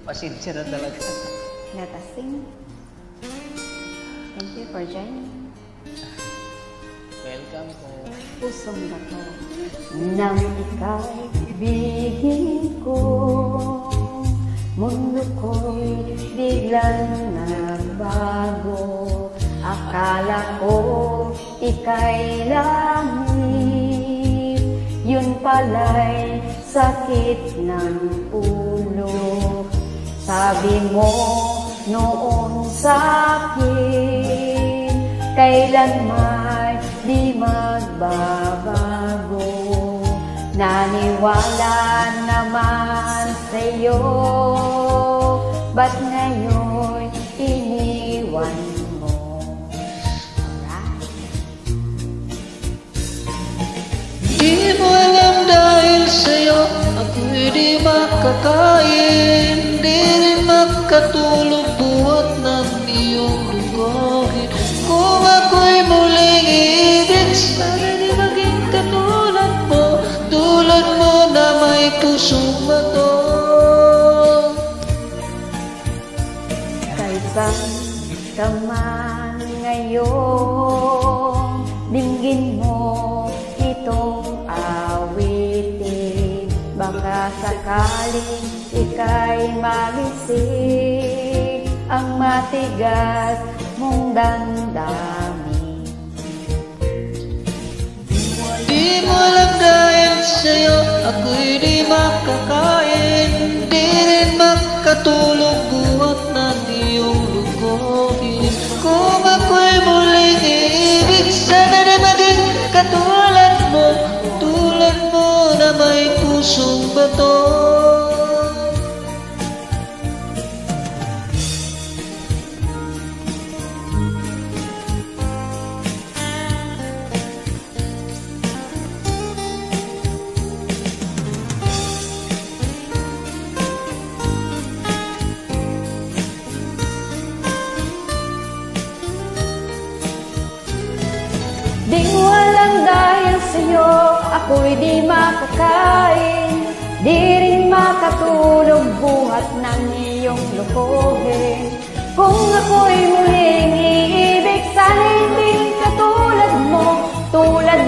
Pasensya na talaga. Let us sing. Thank you for joining. Welcome po. Pusong bato nang ika'y ibigin ko, mundo ko'y biglang nagbago. Akala ko ika'y langit, yun pala'y sakit ng ulo. Sabi mo noon sa'kin, kailanman di magbabago. Naniwala naman sa'yo, ba't ngayon iniwan mo? Di mo alam dahil sa'yo ako'y di makakain, di rin makatulog buhat ng iyong lugohin. Kung ako'y muling ibig, sana di maging katulad mo, tulad mo na may pusong bato. Kaysan ka man ngayon, dinggin mo itong awitin. Baka sakaling ika'y magising ang matigas mong damdamin. Di mo alam dahil sa'yo ako'y di makakain, di rin makatulog buhat ng iyong lugohin. Kung ako'y muling iibig, sana na maging katulad mo, tulad mo na may pusong bato. Di mo alam dahil sa'yo ako'y di makakain, di rin makatulog buhat ng iyong lukuhin. Kung ako'y muling iibig, sana hindi katulad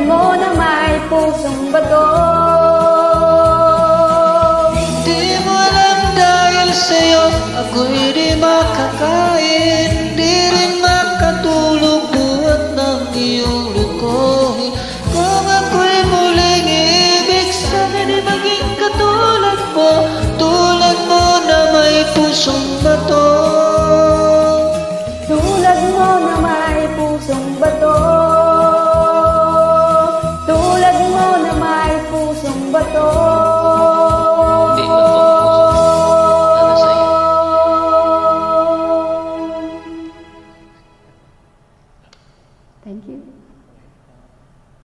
mo na may pusong bato. Di mo alam dahil sa'yo ako'y di makakain, di rin makatulog buhat ng iyong lukuhin. Kung ako'y muling ibig, sana di maging katulad mo, tulad mo na may pusong bato. Tulad mo na may pusong bato, tulad mo na may pusong bato.